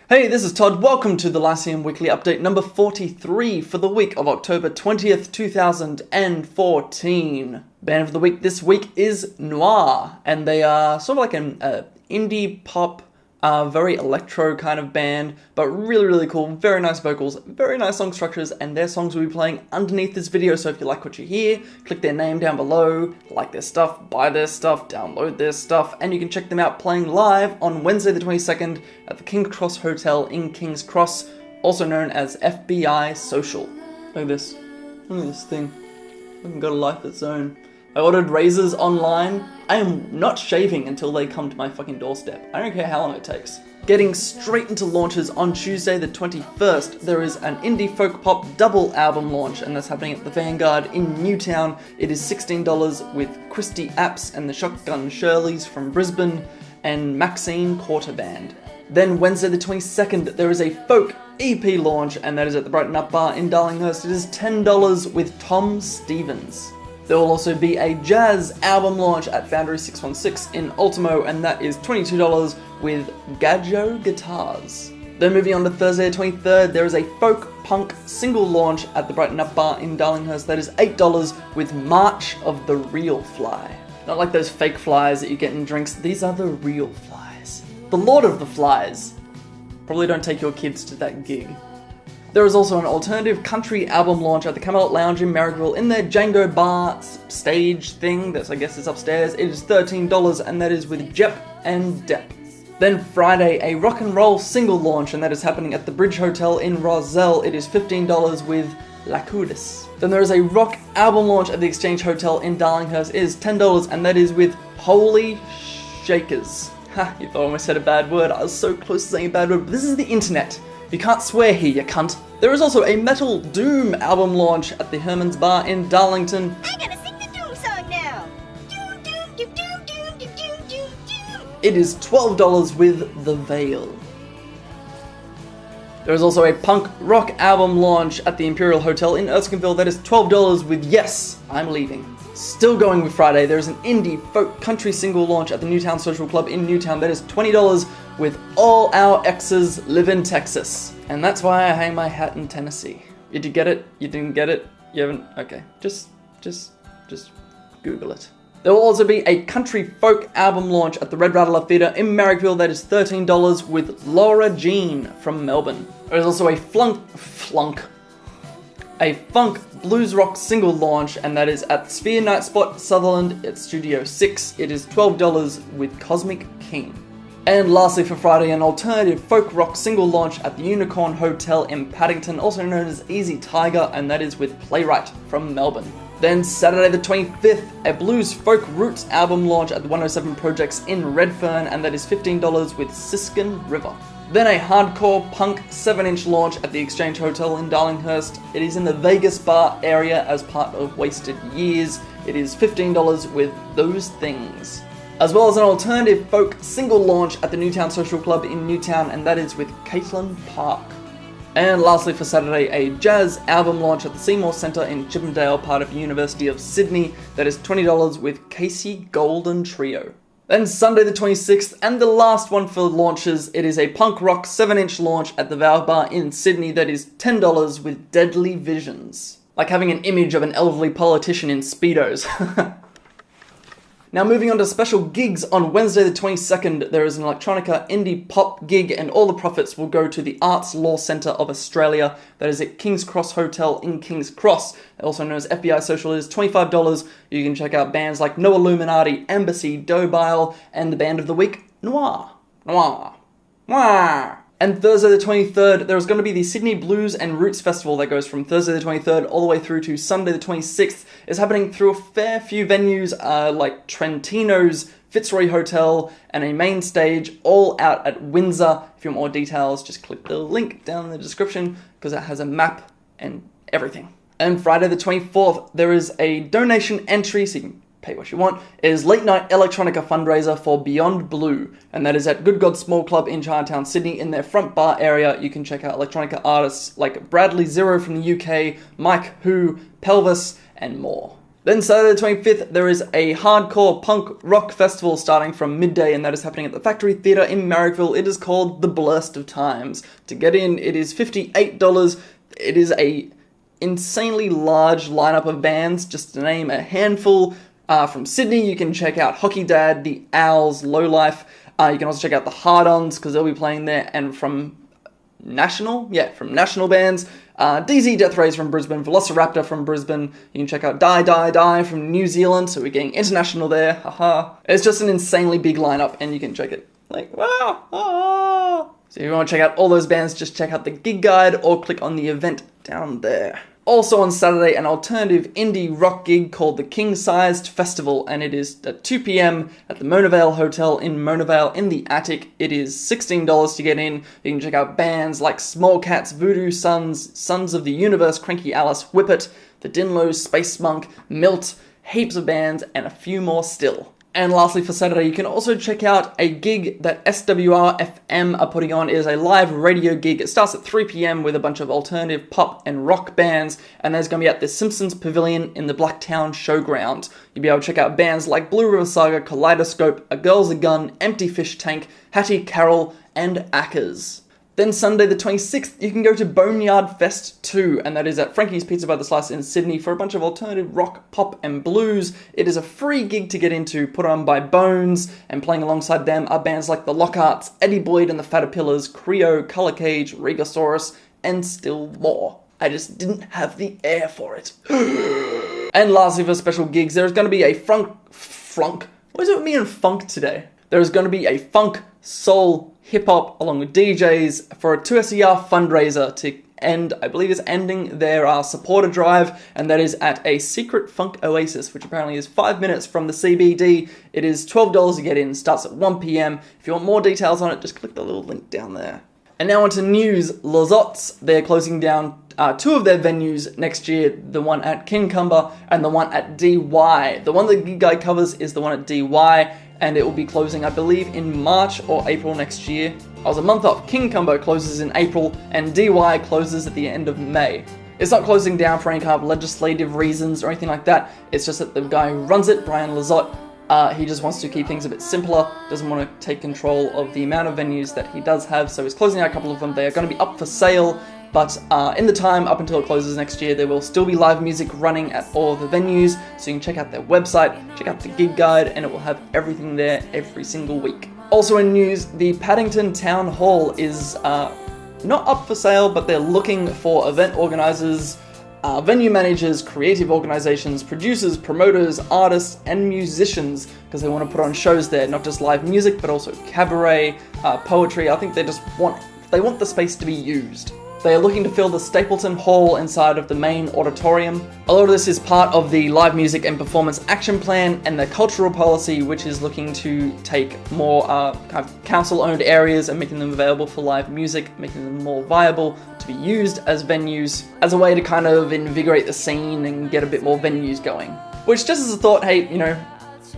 Hey, this is Todd. Welcome to the Lyceum Weekly Update number 43 for the week of October 20th, 2014. Band of the week this week is Noir, and they are sort of like an indie pop, very electro kind of band, but really cool, very nice vocals, very nice song structures, and their songs will be playing underneath this video, so if you like what you hear, click their name down below, like their stuff, buy their stuff, download their stuff, and you can check them out playing live on Wednesday the 22nd at the King's Cross Hotel in King's Cross, also known as FBI Social. Look at this. Look at this thing. I haven't got a life of its own. I ordered razors online. I am not shaving until they come to my fucking doorstep. I don't care how long it takes. Getting straight into launches on Tuesday the 21st, there is an indie folk pop double album launch, and that's happening at the Vanguard in Newtown. It is $16 with Christy Apps and the Shotgun Shirleys from Brisbane and Maxine Quarter Band. Then Wednesday the 22nd, there is a folk EP launch, and that is at the Brighton Up Bar in Darlinghurst. It is $10 with Tom Stevens. There will also be a jazz album launch at Foundry 616 in Ultimo, and that is $22 with Gadjo Guitars. Then moving on to Thursday the 23rd, there is a folk punk single launch at the Brighton Up Bar in Darlinghurst. That is $8 with March of the Real Fly. Not like those fake flies that you get in drinks, these are the real flies. The Lord of the Flies. Probably don't take your kids to that gig. There is also an alternative country album launch at the Camelot Lounge in Marrickville in their Django Bar stage thing, that's I guess is upstairs. It is $13 and that is with Jep and Depp. Then Friday, a rock and roll single launch, and that is happening at the Bridge Hotel in Rozelle. It is $15 with Lacudis. Then there is a rock album launch at the Exchange Hotel in Darlinghurst. It is $10 and that is with Holy Shakers. Ha, you thought I almost said a bad word. I was so close to saying a bad word, but this is the internet. You can't swear here, you cunt. There is also a Metal Doom album launch at the Herman's Bar in Darlington. I'm gonna sing the Doom song now! Doom, doom, doom, doom, doom, doom, doom, doom, doom. It is $12 with The Veil. There is also a punk rock album launch at the Imperial Hotel in Erskineville. That is $12 with Yes, I'm Leaving. Still going with Friday, there is an indie folk country single launch at the Newtown Social Club in Newtown. That is $20 with All Our Exes Live in Texas. And that's why I hang my hat in Tennessee. Did you get it? You didn't get it? You haven't? Okay, just Google it. There will also be a country folk album launch at the Red Rattler Theatre in Marrickville. That is $13 with Laura Jean from Melbourne. There is also a funk blues rock single launch, and that is at Sphere Night Spot Sutherland at Studio 6. It is $12 with Cosmic King. And lastly for Friday, an alternative folk rock single launch at the Unicorn Hotel in Paddington, also known as Easy Tiger, and that is with Playwright from Melbourne. Then Saturday the 25th, a blues folk roots album launch at the 107 Projects in Redfern, and that is $15 with Siskin River. Then a hardcore punk 7-inch launch at the Exchange Hotel in Darlinghurst. It is in the Vegas bar area as part of Wasted Years. It is $15 with Those Things. As well as an alternative folk single launch at the Newtown Social Club in Newtown, and that is with Caitlin Park. And lastly for Saturday, a jazz album launch at the Seymour Centre in Chippendale, part of University of Sydney. That is $20 with Casey Golden Trio. Then Sunday the 26th, and the last one for launches, it is a punk rock 7-inch launch at the Valve Bar in Sydney. That is $10 with Deadly Visions. Like having an image of an elderly politician in Speedos. Now moving on to special gigs, on Wednesday the 22nd, there is an electronica indie pop gig, and all the profits will go to the Arts Law Centre of Australia. That is at King's Cross Hotel in King's Cross, also known as FBI Social. It is $25. You can check out bands like No Illuminati, Embassy, Dobile, and the band of the week, Noir. And Thursday the 23rd, there is going to be the Sydney Blues and Roots Festival that goes from Thursday the 23rd all the way through to Sunday the 26th. It's happening through a fair few venues like Trentino's Fitzroy Hotel and a main stage all out at Windsor. If you want more details, just click the link down in the description because it has a map and everything. And Friday the 24th, there is a donation entry, so you can pay what you want, is Late Night Electronica fundraiser for Beyond Blue, and that is at Good God Small Club in Chinatown, Sydney. In their front bar area, you can check out electronica artists like Bradley Zero from the UK, Mike Who, Pelvis, and more. Then Saturday the 25th, there is a hardcore punk rock festival starting from midday, and that is happening at the Factory Theatre in Marrickville. It is called The Blurst of Times. To get in, it is $58. It is a insanely large lineup of bands, just to name a handful. From Sydney, you can check out Hockey Dad, The Owls, Lowlife. You can also check out the Hard-Ons, because they'll be playing there. And from national bands, DZ Death Rays from Brisbane, Velociraptor from Brisbane. You can check out Die Die Die from New Zealand, so we're getting international there. Haha. It's just an insanely big lineup, and you can check it. Like, wow. Ah. So if you want to check out all those bands, just check out the gig guide or click on the event down there. Also on Saturday, an alternative indie rock gig called the King Sized Festival, and it is at 2 p.m. at the Mona Vale Hotel in Mona Vale in the attic. It is $16 to get in. You can check out bands like Small Cats, Voodoo Sons, Sons of the Universe, Cranky Alice, Whippet, The Dinlows, Space Monk, Milt, heaps of bands, and a few more still. And lastly, for Saturday, you can also check out a gig that SWR-FM are putting on. It is a live radio gig. It starts at 3 p.m. with a bunch of alternative pop and rock bands, and there's going to be at the Simpsons Pavilion in the Blacktown Showground. You'll be able to check out bands like Blue River Saga, Kaleidoscope, A Girl's a Gun, Empty Fish Tank, Hattie Carroll, and Ackers. Then Sunday the 26th, you can go to Boneyard Fest 2, and that is at Frankie's Pizza by the Slice in Sydney for a bunch of alternative rock, pop, and blues. It is a free gig to get into, put on by Bones, and playing alongside them are bands like The Lockharts, Eddie Boyd and the Fatterpillars, Creo, Color Cage, Regosaurus, and still more. I just didn't have the air for it. And lastly, for special gigs, there's going to be a funk. What does it mean funk today? There's going to be a funk, soul, hip-hop, along with DJs, for a 2SER fundraiser to end, I believe it's ending their supporter drive, and that is at a secret funk oasis, which apparently is 5 minutes from the CBD. It is $12 to get in, starts at 1 p.m. If you want more details on it, just click the little link down there. And now on to news. Lozots, they're closing down two of their venues next year, the one at Kincumber and the one at DY. The one that Gig Guide covers is the one at DY, and it will be closing, I believe, in March or April next year. I was a month off. Kincumber closes in April, and DY closes at the end of May. It's not closing down for any kind of legislative reasons or anything like that. It's just that the guy who runs it, Brian Lozot, he just wants to keep things a bit simpler, doesn't want to take control of the amount of venues that he does have, so he's closing out a couple of them. They are going to be up for sale, but in the time up until it closes next year, there will still be live music running at all of the venues, so you can check out their website, check out the gig guide, and it will have everything there every single week. Also in news, the Paddington Town Hall is not up for sale, but they're looking for event organisers, venue managers, creative organisations, producers, promoters, artists, and musicians, because they want to put on shows there, not just live music, but also cabaret, poetry. I think they want the space to be used. They are looking to fill the Stapleton Hall inside of the main auditorium. A lot of this is part of the Live Music and Performance Action Plan and the cultural policy, which is looking to take more kind of council-owned areas and making them available for live music, making them more viable to be used as venues, as a way to kind of invigorate the scene and get a bit more venues going. Which, just as a thought, hey,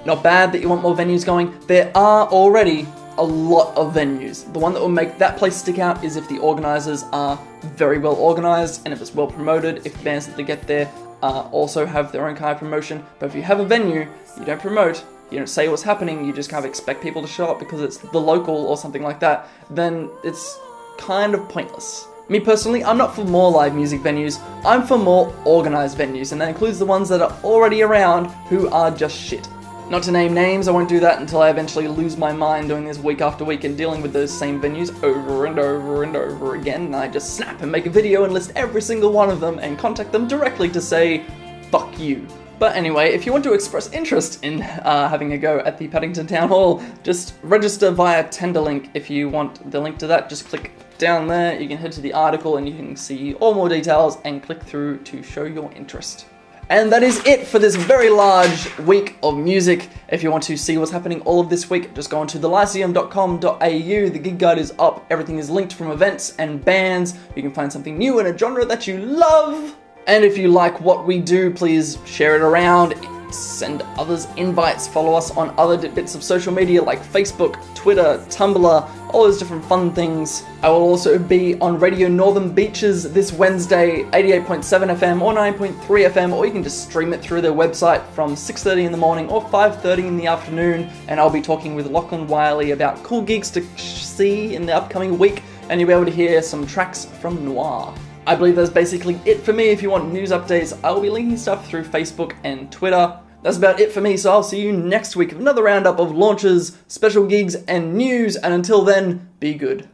not bad that you want more venues going. There are already a lot of venues. The one that will make that place stick out is if the organisers are very well organised and if it's well promoted, if bands that they get there also have their own kind of promotion. But if you have a venue, you don't promote, you don't say what's happening, you just kind of expect people to show up because it's the local or something like that, then it's kind of pointless. Me personally, I'm not for more live music venues, I'm for more organised venues, and that includes the ones that are already around who are just shit. Not to name names, I won't do that until I eventually lose my mind doing this week after week and dealing with those same venues over and over and over again, and I just snap and make a video and list every single one of them and contact them directly to say, fuck you. But anyway, if you want to express interest in having a go at the Paddington Town Hall, just register via Tenderlink. If you want the link to that, just click down there, you can head to the article and you can see all more details and click through to show your interest. And that is it for this very large week of music. If you want to see what's happening all of this week, just go on to thelyceum.com.au. The gig guide is up. Everything is linked from events and bands. You can find something new in a genre that you love. And if you like what we do, please share it around. send others invites, follow us on other bits of social media like Facebook, Twitter, Tumblr, all those different fun things. I will also be on Radio Northern Beaches this Wednesday, 88.7 FM or 9.3 FM, or you can just stream it through their website from 6:30 in the morning or 5:30 in the afternoon, and I'll be talking with Lachlan Wiley about cool gigs to see in the upcoming week, and you'll be able to hear some tracks from Noir. I believe that's basically it for me. If you want news updates, I will be linking stuff through Facebook and Twitter. That's about it for me, so I'll see you next week with another roundup of launches, special gigs, and news, and until then, be good.